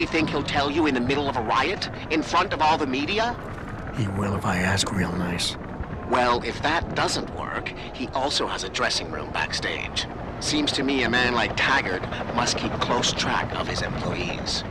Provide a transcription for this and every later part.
You think he'll tell you in the middle of a riot? In front of all the media? He will if I ask real nice. Well, if that doesn't work, he also has a dressing room backstage. Seems to me a man like Taggart must keep close track of his employees.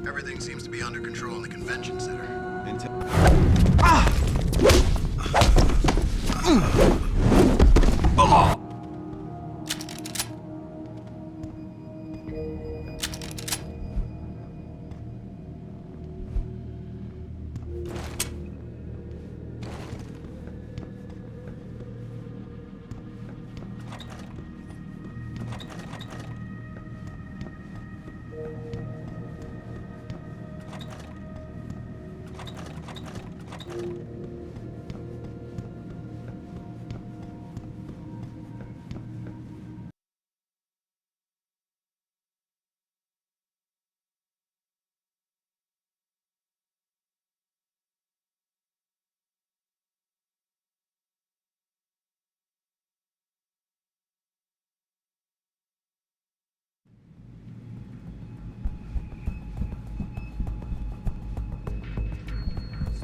Everything seems to be under control in the convention center.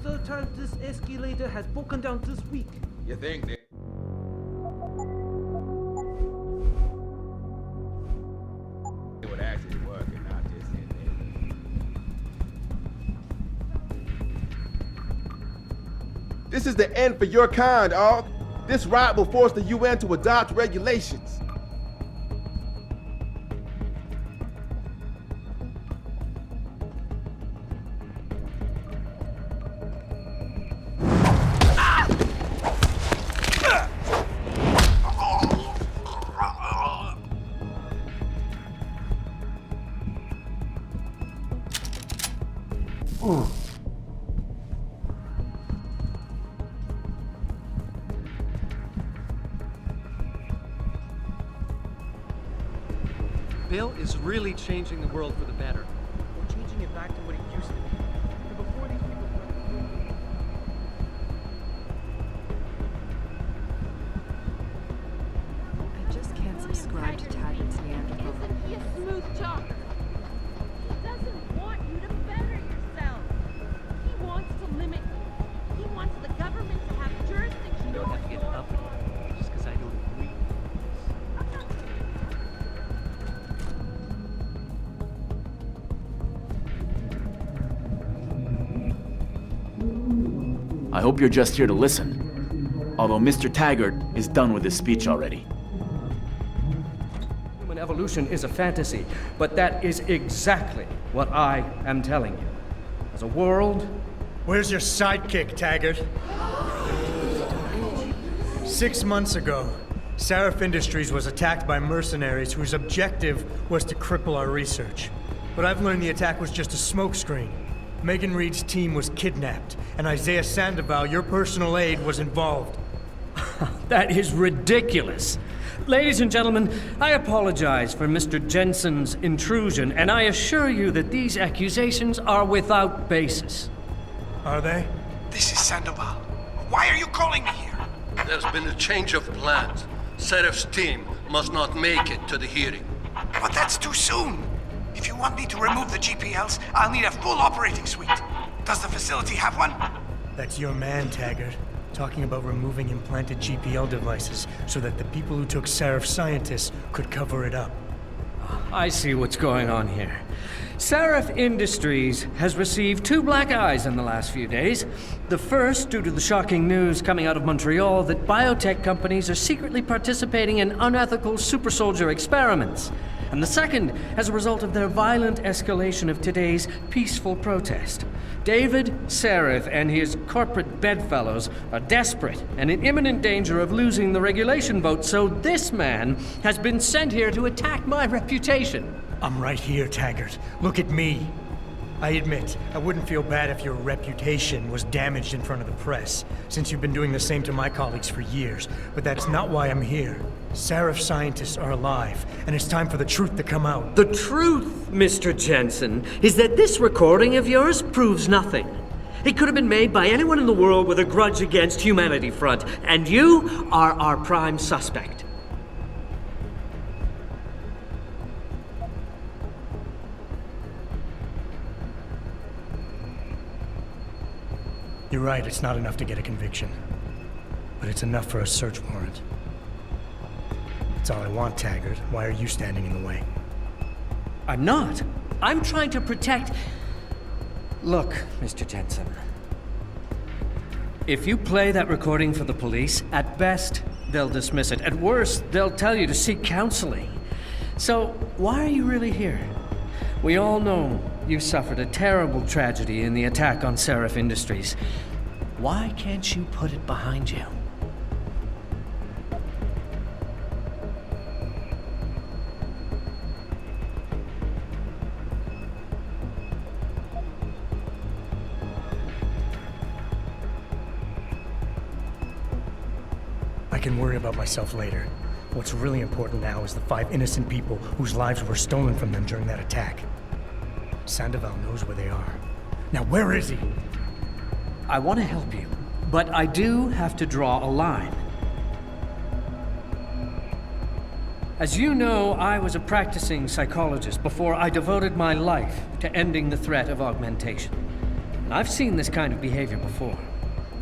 Third time this escalator has broken down this week. You think they... It would actually work and not just in there. This is the end for your kind, all. This riot will force the UN to adopt regulations. Bill is really changing the world for the better. We're changing it back to what it used to be. Before these people... I just can't subscribe to Taggart's Neanderthal. Isn't he a smooth talker? He doesn't want you to better yourself. He wants to limit you. He wants the government to have jurisdiction. You don't have to get uppity just because I don't agree. I hope you're just here to listen. Although Mr. Taggart is done with his speech already. Human evolution is a fantasy, but that is exactly what I am telling you. As a world... Where's your sidekick, Taggart? 6 months ago, Sarif Industries was attacked by mercenaries whose objective was to cripple our research. But I've learned the attack was just a smokescreen. Megan Reed's team was kidnapped, and Isaiah Sandoval, your personal aide, was involved. That is ridiculous. Ladies and gentlemen, I apologize for Mr. Jensen's intrusion, and I assure you that these accusations are without basis. Are they? This is Sandoval. Why are you calling me here? There's been a change of plans. Serif's team must not make it to the hearing. But that's too soon. If you want me to remove the GPLs, I'll need a full operating suite. Does the facility have one? That's your man, Taggart. Talking about removing implanted GPL devices so that the people who took Seraph scientists could cover it up. I see what's going on here. Seraph Industries has received 2 black eyes in the last few days. The first, due to the shocking news coming out of Montreal that biotech companies are secretly participating in unethical super soldier experiments. And the second, as a result of their violent escalation of today's peaceful protest. David Seraph and his corporate bedfellows are desperate and in imminent danger of losing the regulation vote, so this man has been sent here to attack my reputation. I'm right here, Taggart. Look at me. I admit, I wouldn't feel bad if your reputation was damaged in front of the press, since you've been doing the same to my colleagues for years. But that's not why I'm here. Seraph scientists are alive, and it's time for the truth to come out. The truth, Mr. Jensen, is that this recording of yours proves nothing. It could have been made by anyone in the world with a grudge against Humanity Front, and you are our prime suspect. You're right, it's not enough to get a conviction. But it's enough for a search warrant. That's all I want, Taggart. Why are you standing in the way? I'm not. I'm trying to protect... Look, Mr. Jensen. If you play that recording for the police, at best, they'll dismiss it. At worst, they'll tell you to seek counseling. So, why are you really here? We all know you suffered a terrible tragedy in the attack on Seraph Industries. Why can't you put it behind you? I can worry about myself later. What's really important now is the 5 innocent people whose lives were stolen from them during that attack. Sandoval knows where they are. Now, where is he? I want to help you, but I do have to draw a line. As you know, I was a practicing psychologist before I devoted my life to ending the threat of augmentation. And I've seen this kind of behavior before.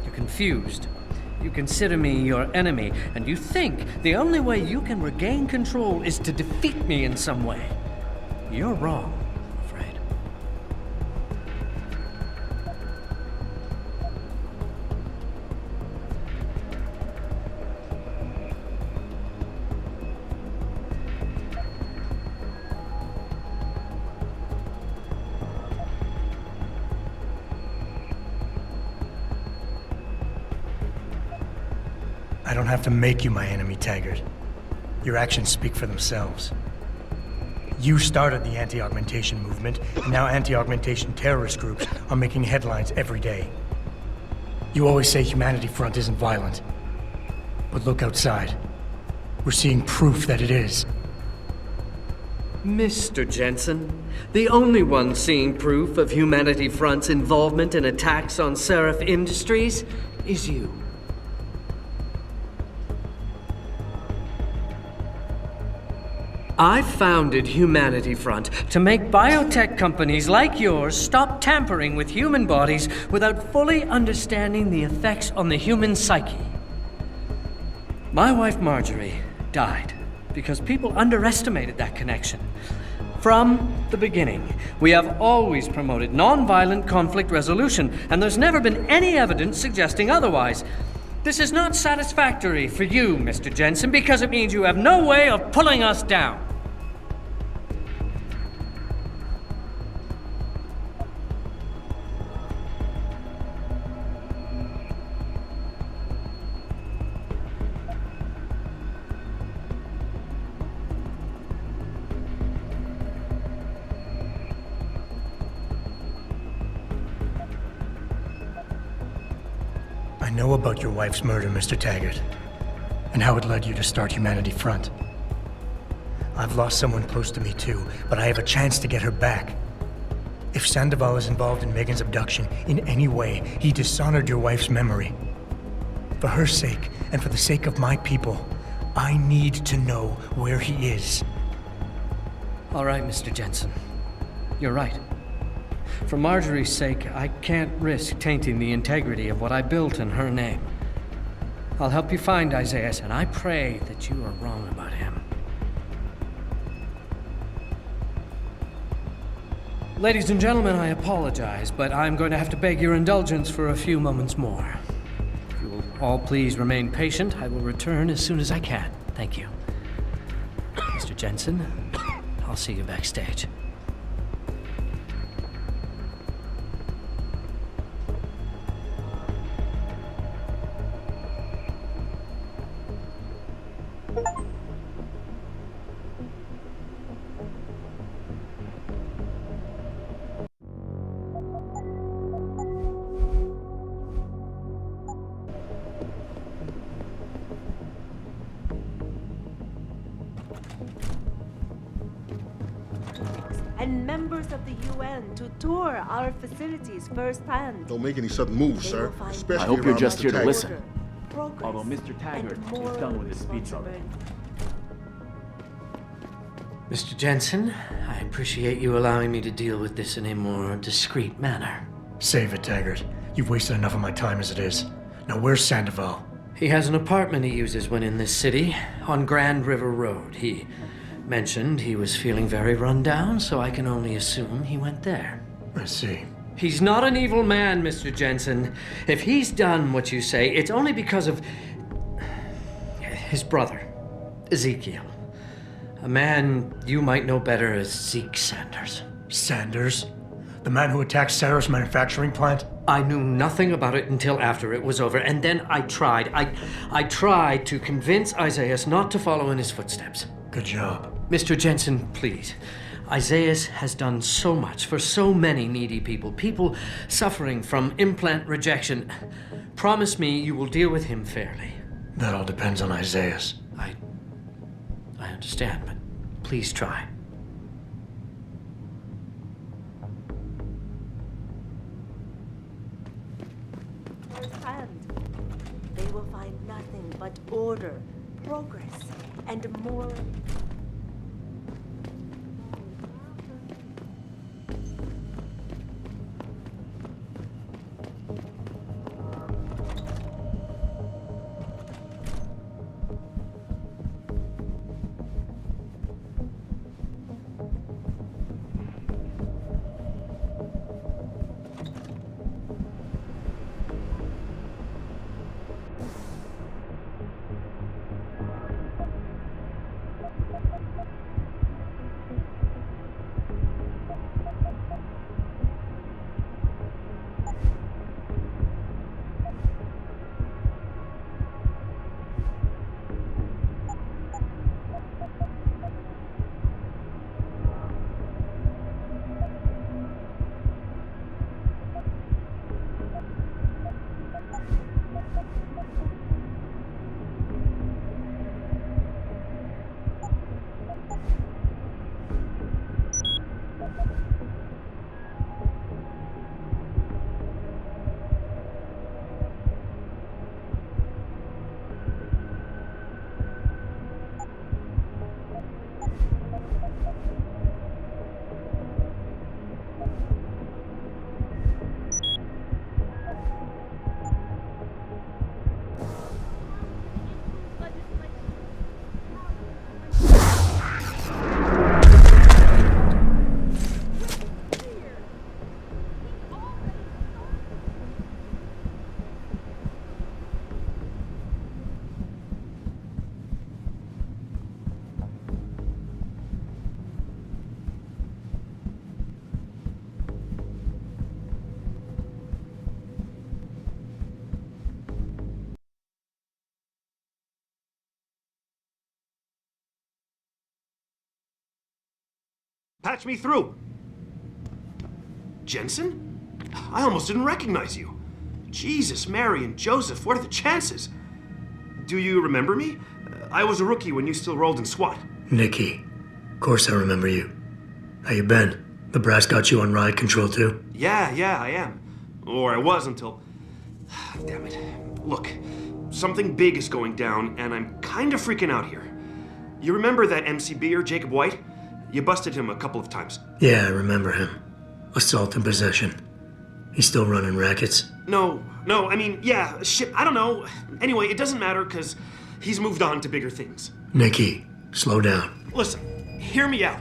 You're confused. You consider me your enemy, and you think the only way you can regain control is to defeat me in some way. You're wrong, I'm afraid. I don't have to make you my enemy, Taggart. Your actions speak for themselves. You started the anti-augmentation movement, and now anti-augmentation terrorist groups are making headlines every day. You always say Humanity Front isn't violent. But look outside. We're seeing proof that it is. Mr. Jensen, the only one seeing proof of Humanity Front's involvement in attacks on Seraph Industries is you. I founded Humanity Front to make biotech companies like yours stop tampering with human bodies without fully understanding the effects on the human psyche. My wife Marjorie died because people underestimated that connection. From the beginning, we have always promoted nonviolent conflict resolution, and there's never been any evidence suggesting otherwise. This is not satisfactory for you, Mr. Jensen, because it means you have no way of pulling us down. know about your wife's murder, Mr. Taggart, and how it led you to start Humanity Front. I've lost someone close to me too, but I have a chance to get her back. If Sandoval is involved in Megan's abduction in any way, he dishonored your wife's memory. For her sake, and for the sake of my people, I need to know where he is. All right, Mr. Jensen. You're right. For Marjorie's sake, I can't risk tainting the integrity of what I built in her name. I'll help you find Isaiah, and I pray that you are wrong about him. Ladies and gentlemen, I apologize, but I'm going to have to beg your indulgence for a few moments more. If you will all please remain patient, I will return as soon as I can. Thank you. Mr. Jensen, I'll see you backstage. And members of the UN to tour our facilities firsthand. Don't make any sudden moves, sir. Especially I hope you're around just Mr. here to Taggart. listen. Although Mr. Taggart is done with his speech already. Mr. Jensen, I appreciate you allowing me to deal with this in a more discreet manner. Save it, Taggart. You've wasted enough of my time as it is. Now where's Sandoval? He has an apartment he uses when in this city, on Grand River Road. He mentioned he was feeling very run down, so I can only assume he went there. I see. He's not an evil man, Mr. Jensen. If he's done what you say, it's only because of his brother, Ezekiel. A man you might know better as Zeke Sanders. Sanders? The man who attacked Sarah's manufacturing plant? I knew nothing about it until after it was over, and then I tried. I tried to convince Isaiah not to follow in his footsteps. Good job. Mr. Jensen, please. Isaiah has done so much for so many needy people, people suffering from implant rejection. Promise me you will deal with him fairly. That all depends on Isaiah. I understand, but please try. Firsthand. They will find nothing but order, progress, and more. Patch me through. Jensen? I almost didn't recognize you. Jesus, Mary, and Joseph, what are the chances? Do you remember me? I was a rookie when you still rolled in SWAT. Nikki. Of course I remember you. How you been? The brass got you on ride control too? Yeah, I am. Or I was until... Damn it. Look, something big is going down, and I'm kind of freaking out here. You remember that MCBer, Jacob White? You busted him a couple of times. Yeah, I remember him. Assault and possession. He's still running rackets? No, I mean, yeah, shit, I don't know. Anyway, it doesn't matter, because he's moved on to bigger things. Nikki, slow down. Listen, hear me out.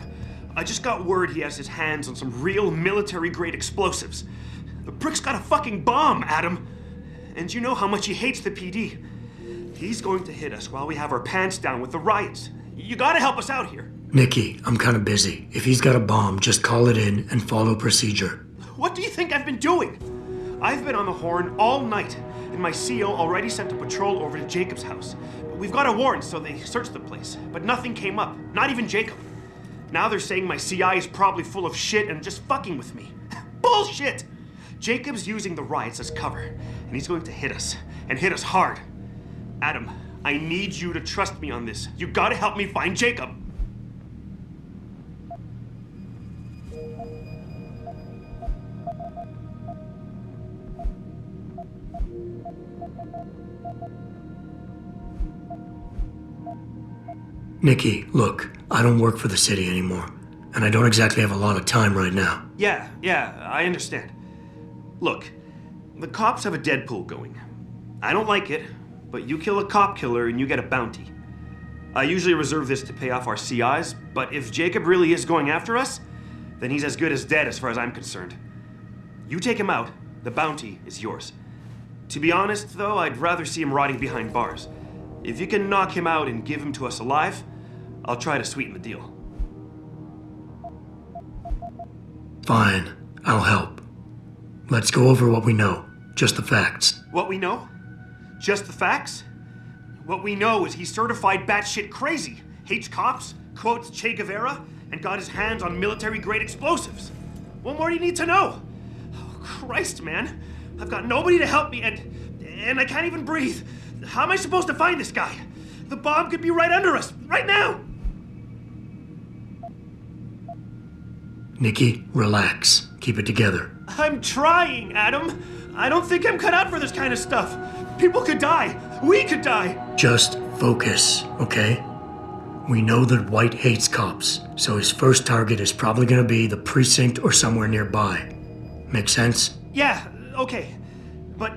I just got word he has his hands on some real military-grade explosives. The prick's got a fucking bomb, Adam. And you know how much he hates the PD. He's going to hit us while we have our pants down with the riots. You gotta help us out here. Nikki, I'm kinda busy. If he's got a bomb, just call it in and follow procedure. What do you think I've been doing? I've been on the horn all night, and my CO already sent a patrol over to Jacob's house. We've got a warrant, so they searched the place, but nothing came up, not even Jacob. Now they're saying my CI is probably full of shit and just fucking with me. Bullshit! Jacob's using the riots as cover, and he's going to hit us, and hit us hard. Adam, I need you to trust me on this. You gotta help me find Jacob. Nikki, look, I don't work for the city anymore, and I don't exactly have a lot of time right now. Yeah, I understand. Look, the cops have a Deadpool going. I don't like it, but you kill a cop killer and you get a bounty. I usually reserve this to pay off our CIs, but if Jacob really is going after us, then he's as good as dead as far as I'm concerned. You take him out, the bounty is yours. To be honest, though, I'd rather see him rotting behind bars. If you can knock him out and give him to us alive, I'll try to sweeten the deal. Fine, I'll help. Let's go over what we know. Just the facts. What we know? Just the facts? What we know is he's certified batshit crazy, hates cops, quotes Che Guevara, and got his hands on military-grade explosives. What more do you need to know? Oh, Christ, man. I've got nobody to help me, and I can't even breathe. How am I supposed to find this guy? The bomb could be right under us, right now! Nikki, relax. Keep it together. I'm trying, Adam. I don't think I'm cut out for this kind of stuff. People could die. We could die. Just focus, okay? We know that White hates cops, so his first target is probably gonna be the precinct or somewhere nearby. Make sense? Yeah, okay. But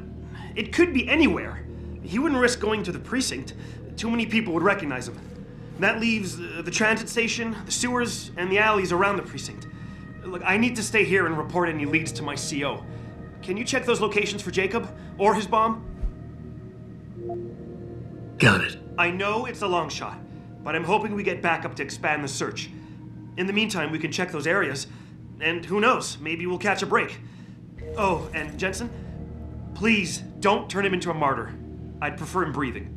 it could be anywhere. He wouldn't risk going to the precinct. Too many people would recognize him. That leaves the transit station, the sewers, and the alleys around the precinct. Look, I need to stay here and report any leads to my CO. Can you check those locations for Jacob? Or his bomb? Got it. I know it's a long shot, but I'm hoping we get backup to expand the search. In the meantime, we can check those areas, and who knows, maybe we'll catch a break. Oh, and Jensen, please don't turn him into a martyr. I'd prefer him breathing.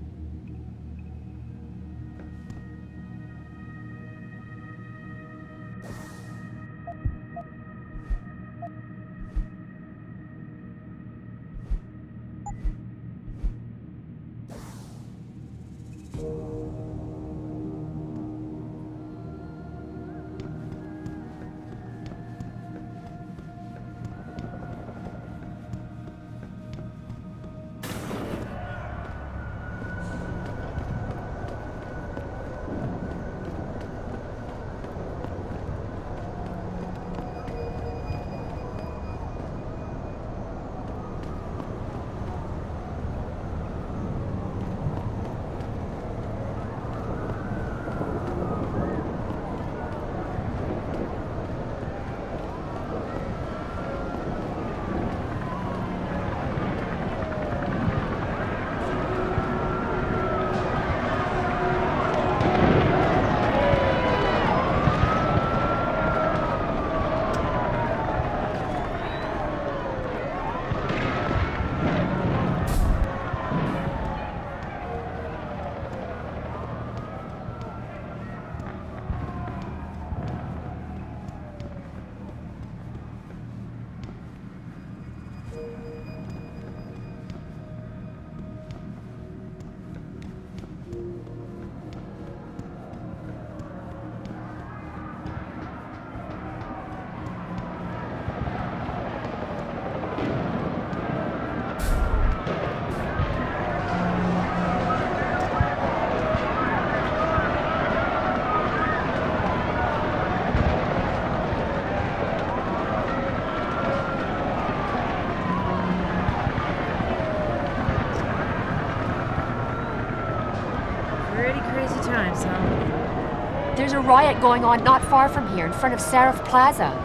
Pretty crazy times, huh? There's a riot going on not far from here, in front of Seraph Plaza.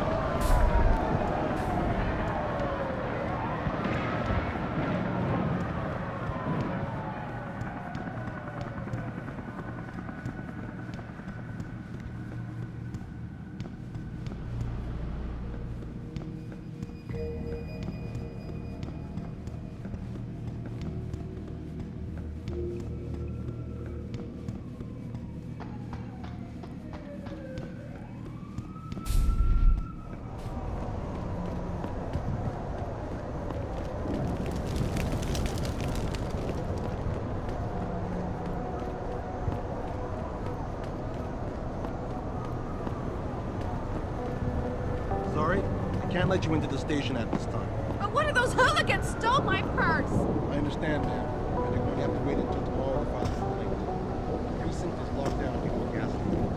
Sorry, I can't let you into the station at this time. But one of those hooligans stole my purse! I understand, ma'am. And you're going to have to wait until tomorrow to file a complaint. The precinct is locked down people are gasoline.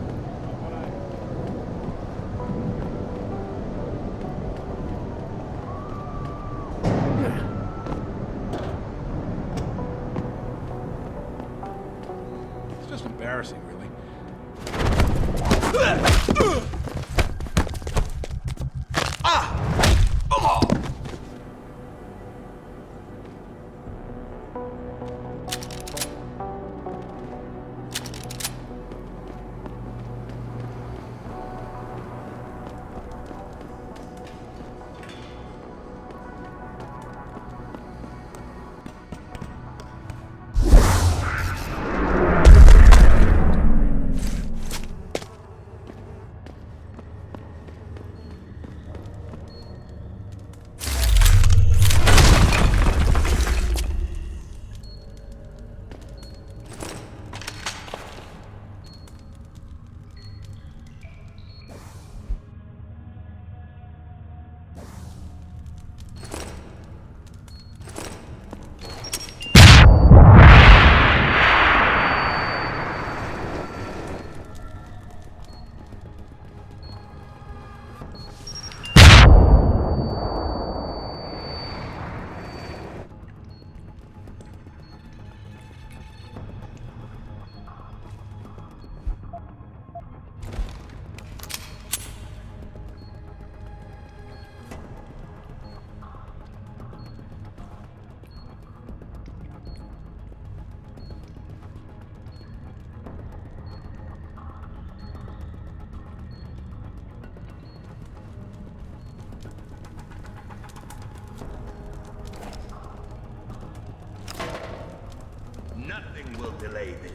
It's just embarrassing, really. Nothing will delay this.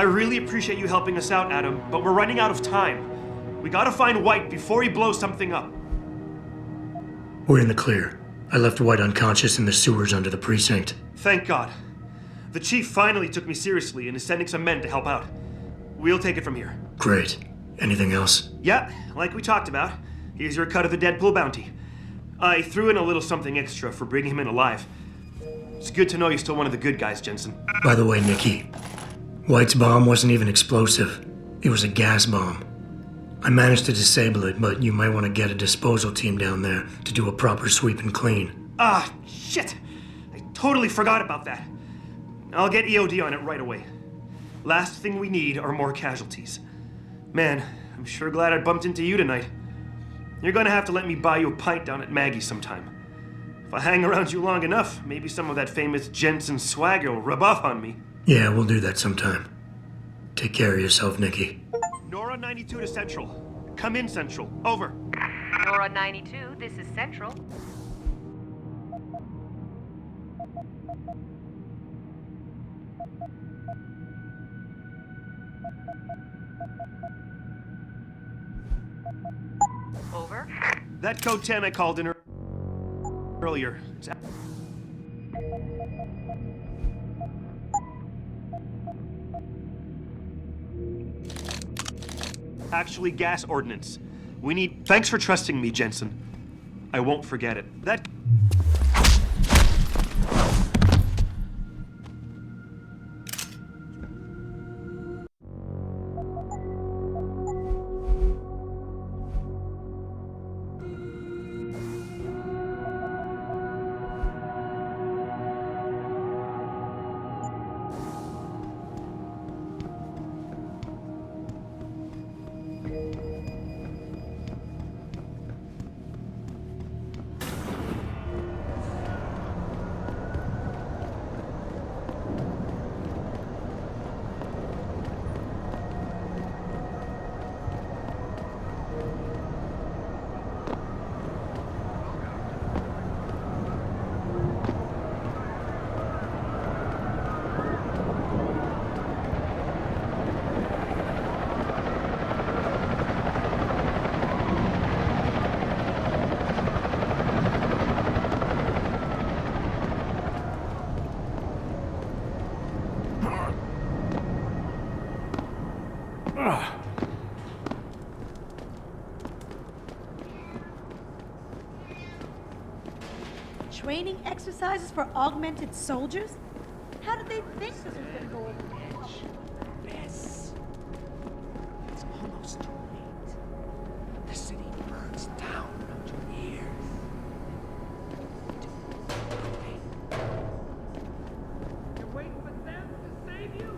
I really appreciate you helping us out, Adam, but we're running out of time. We gotta find White before he blows something up. We're in the clear. I left White unconscious in the sewers under the precinct. Thank God. The chief finally took me seriously and is sending some men to help out. We'll take it from here. Great. Anything else? Yeah, like we talked about. Here's your cut of the Deadpool bounty. I threw in a little something extra for bringing him in alive. It's good to know you're still one of the good guys, Jensen. By the way, Nikki, White's bomb wasn't even explosive. It was a gas bomb. I managed to disable it, but you might want to get a disposal team down there to do a proper sweep and clean. Ah, shit! I totally forgot about that. I'll get EOD on it right away. Last thing we need are more casualties. Man, I'm sure glad I bumped into you tonight. You're gonna have to let me buy you a pint down at Maggie's sometime. If I hang around you long enough, maybe some of that famous Jensen swagger will rub off on me. Yeah, we'll do that sometime. Take care of yourself, Nikki. Nora 92 to Central. Come in, Central. Over. Nora 92, this is Central. Over. That code 10 I called in earlier. Actually, gas ordnance. We need... Thanks for trusting me, Jensen. I won't forget it. That... training exercises for augmented soldiers? How did they think this was gonna go over the edge? This. It's almost too late. The city burns down around your ears. You're waiting for them to save you?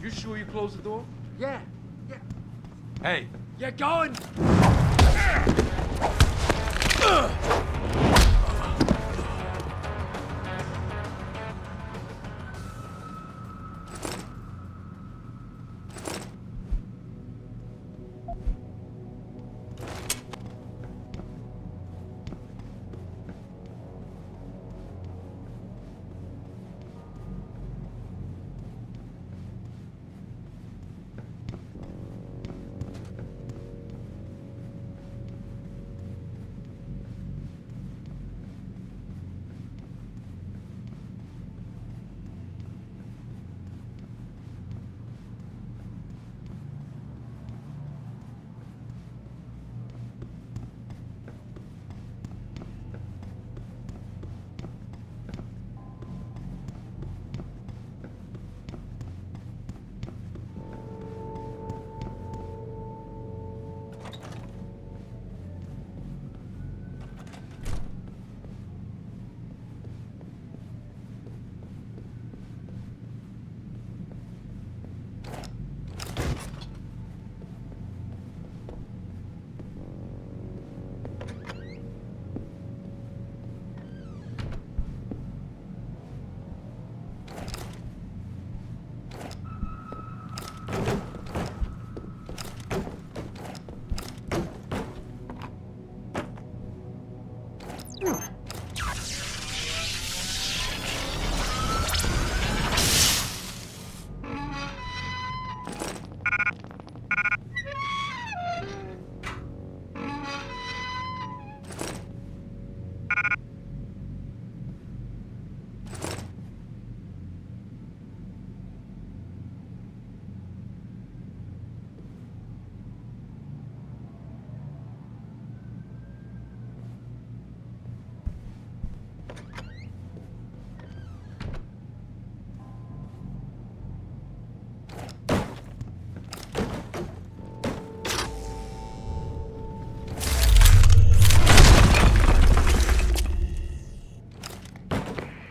You sure you closed the door? Yeah. Hey. You're going!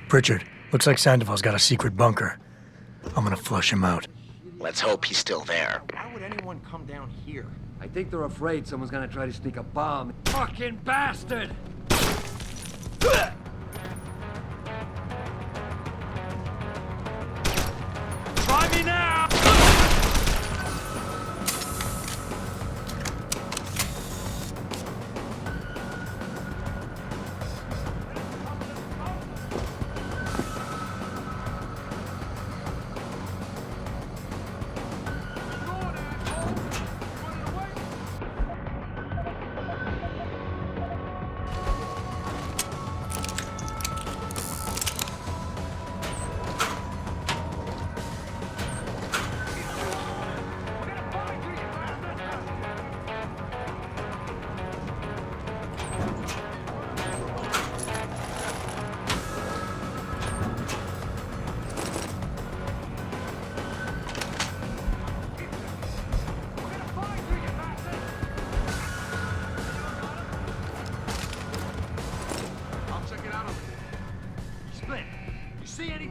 Pritchard, looks like Sandoval's got a secret bunker. I'm gonna flush him out. Let's hope he's still there. Why would anyone come down here? I think they're afraid someone's gonna try to sneak a bomb. Fucking bastard! Try me now!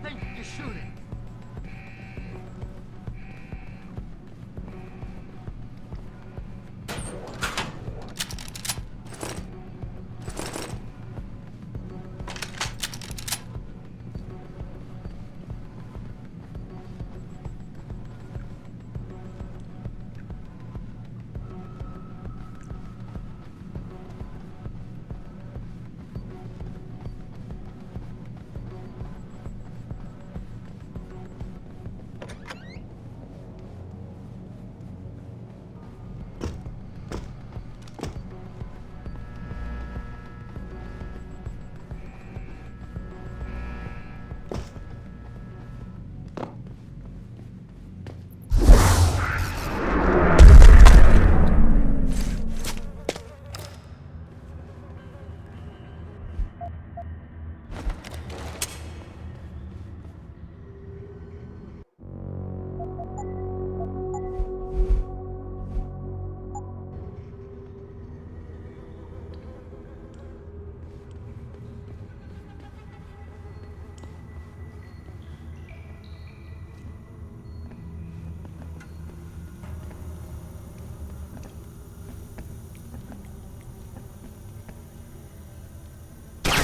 Hey, you're shooting.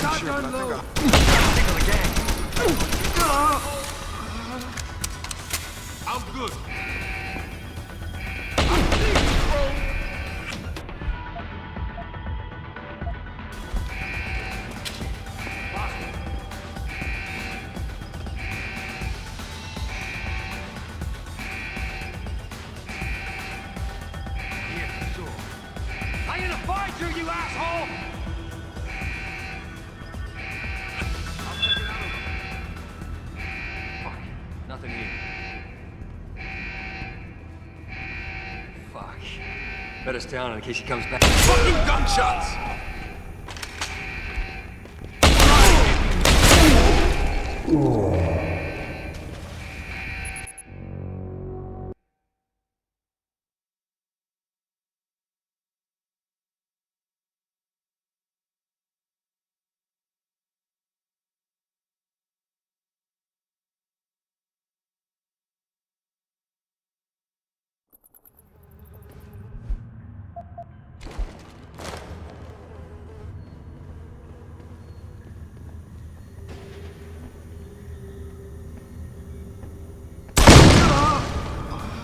Shotgun load! Think of the gang. I'm good. Yeah, sure. I ain't gonna fight you, you asshole! Nothing here. Fuck. Better stay on in case she comes back. Fucking gunshots!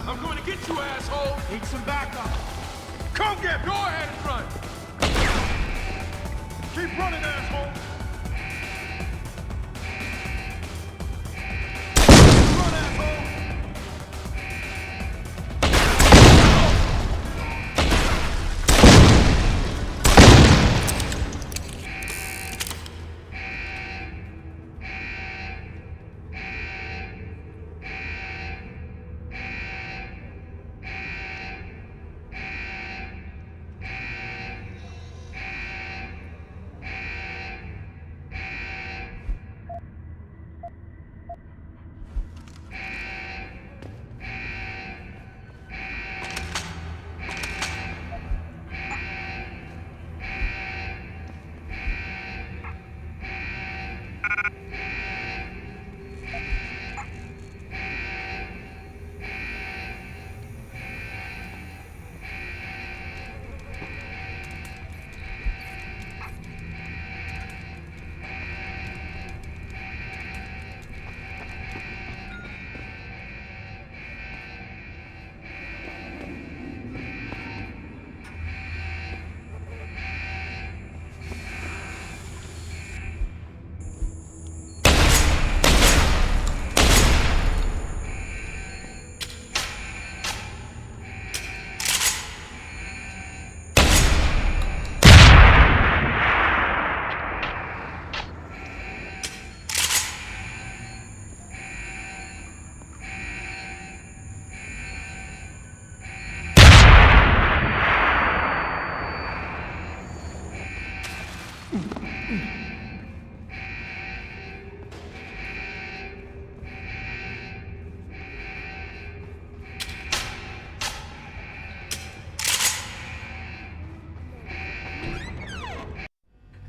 I'm going to get you, asshole! Need some backup. Come get me! Go ahead and run! Keep running, asshole! Run, asshole!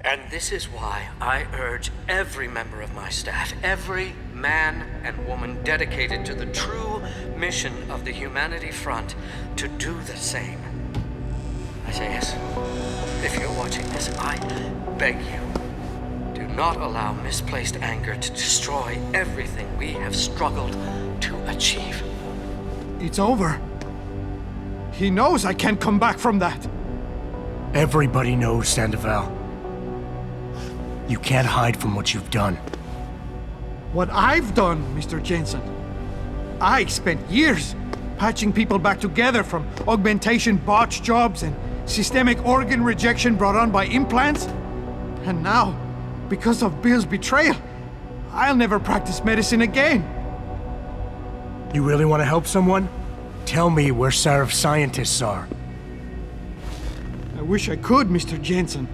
And this is why I urge every member of my staff, every man and woman dedicated to the true mission of the Humanity Front, to do the same. Isaias, if you're watching this, I beg you, do not allow misplaced anger to destroy everything we have struggled to achieve. It's over. He knows I can't come back from that. Everybody knows, Sandoval. You can't hide from what you've done. What I've done, Mr. Jensen. I spent years patching people back together from augmentation botch jobs and systemic organ rejection brought on by implants. And now, because of Bill's betrayal, I'll never practice medicine again. You really want to help someone? Tell me where Sarif's scientists are. I wish I could, Mr. Jensen.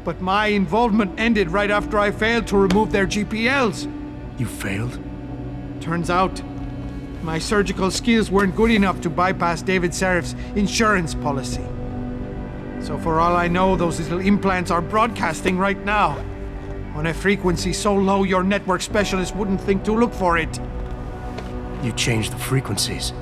But my involvement ended right after I failed to remove their GPLs. You failed? Turns out, my surgical skills weren't good enough to bypass David Sarif's insurance policy. So for all I know, those little implants are broadcasting right now, on a frequency so low your network specialist wouldn't think to look for it. You changed the frequencies.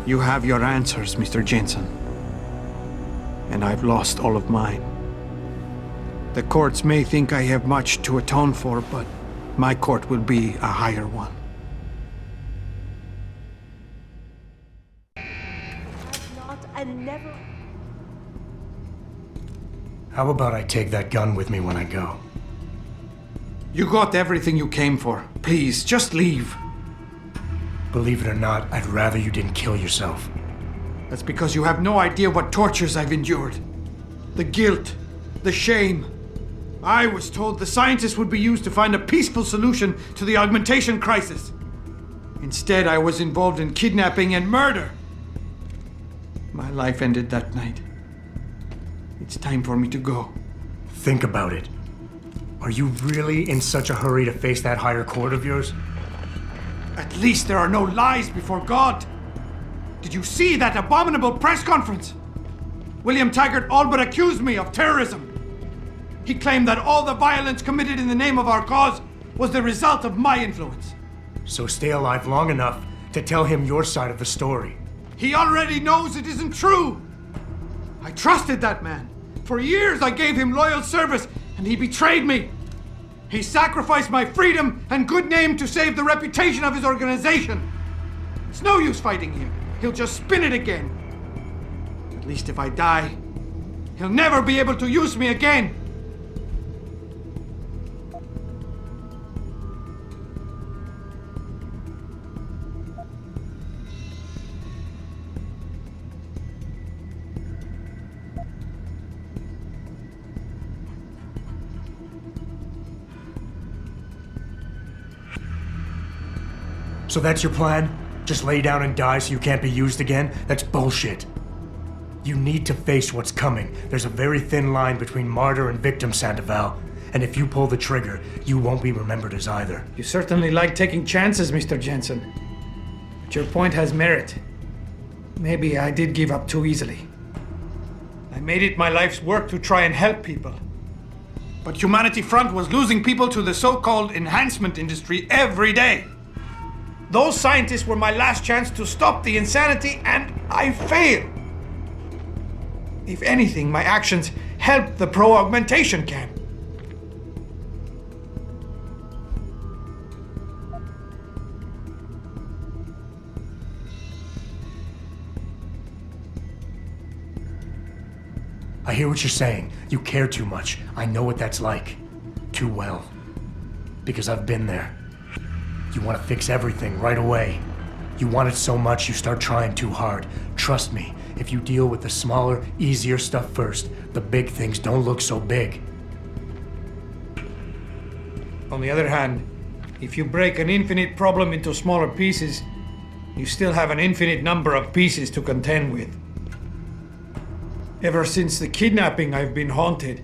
You have your answers, Mr. Jensen. And I've lost all of mine. The courts may think I have much to atone for, but my court will be a higher one. Not and never. How about I take that gun with me when I go? You got everything you came for. Please, just leave. Believe it or not, I'd rather you didn't kill yourself. That's because you have no idea what tortures I've endured. The guilt, the shame. I was told the scientists would be used to find a peaceful solution to the augmentation crisis. Instead, I was involved in kidnapping and murder. My life ended that night. It's time for me to go. Think about it. Are you really in such a hurry to face that higher court of yours? At least there are no lies before God. Did you see that abominable press conference? William Taggart all but accused me of terrorism. He claimed that all the violence committed in the name of our cause was the result of my influence. So stay alive long enough to tell him your side of the story. He already knows it isn't true. I trusted that man. For years I gave him loyal service, and he betrayed me. He sacrificed my freedom and good name to save the reputation of his organization. It's no use fighting him. He'll just spin it again. At least if I die, he'll never be able to use me again. So that's your plan? Just lay down and die so you can't be used again? That's bullshit. You need to face what's coming. There's a very thin line between martyr and victim, Sandoval. And if you pull the trigger, you won't be remembered as either. You certainly like taking chances, Mr. Jensen. But your point has merit. Maybe I did give up too easily. I made it my life's work to try and help people. But Humanity Front was losing people to the so-called enhancement industry every day. Those scientists were my last chance to stop the insanity, and I failed. If anything, my actions helped the pro-augmentation camp. I hear what you're saying. You care too much. I know what that's like. Too well. Because I've been there. You want to fix everything right away. You want it so much you start trying too hard. Trust me, if you deal with the smaller, easier stuff first, the big things don't look so big. On the other hand, if you break an infinite problem into smaller pieces, you still have an infinite number of pieces to contend with. Ever since the kidnapping, I've been haunted,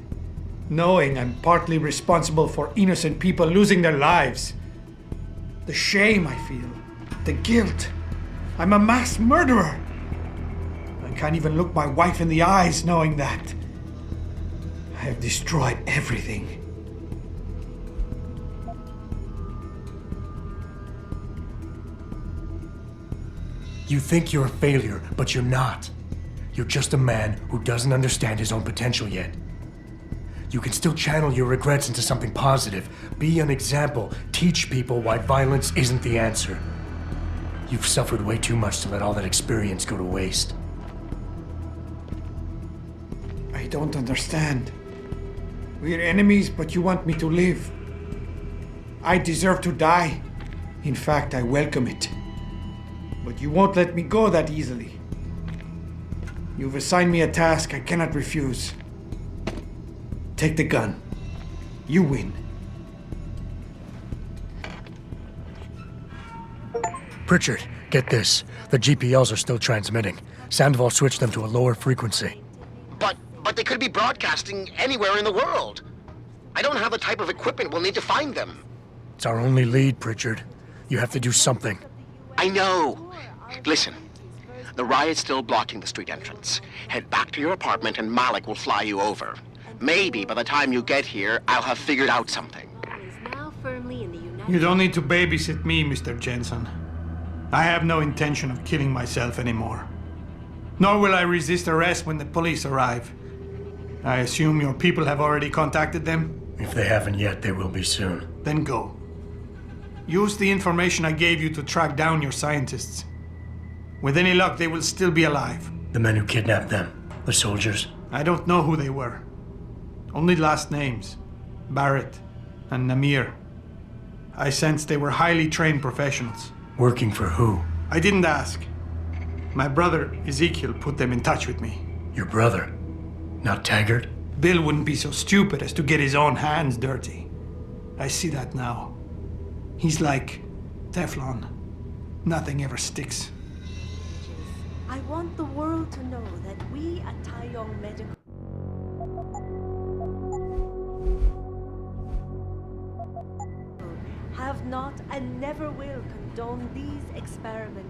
knowing I'm partly responsible for innocent people losing their lives. The shame I feel, the guilt, I'm a mass murderer. I can't even look my wife in the eyes knowing that. I have destroyed everything. You think you're a failure, but you're not. You're just a man who doesn't understand his own potential yet. You can still channel your regrets into something positive. Be an example. Teach people why violence isn't the answer. You've suffered way too much to let all that experience go to waste. I don't understand. We're enemies, but you want me to live. I deserve to die. In fact, I welcome it. But you won't let me go that easily. You've assigned me a task I cannot refuse. Take the gun. You win. Pritchard, get this. The GPLs are still transmitting. Sandoval switched them to a lower frequency. But they could be broadcasting anywhere in the world. I don't have the type of equipment we'll need to find them. It's our only lead, Pritchard. You have to do something. I know. Listen, the riot's still blocking the street entrance. Head back to your apartment and Malik will fly you over. Maybe by the time you get here, I'll have figured out something. You don't need to babysit me, Mr. Jensen. I have no intention of killing myself anymore. Nor will I resist arrest when the police arrive. I assume your people have already contacted them? If they haven't yet, they will be soon. Then go. Use the information I gave you to track down your scientists. With any luck, they will still be alive. The men who kidnapped them, the soldiers? I don't know who they were. Only last names. Barrett and Namir. I sensed they were highly trained professionals. Working for who? I didn't ask. My brother, Ezekiel, put them in touch with me. Your brother? Not Taggart? Bill wouldn't be so stupid as to get his own hands dirty. I see that now. He's like Teflon. Nothing ever sticks. I want the world to know that we at Taeyong Medical have not and never will condone these experiments.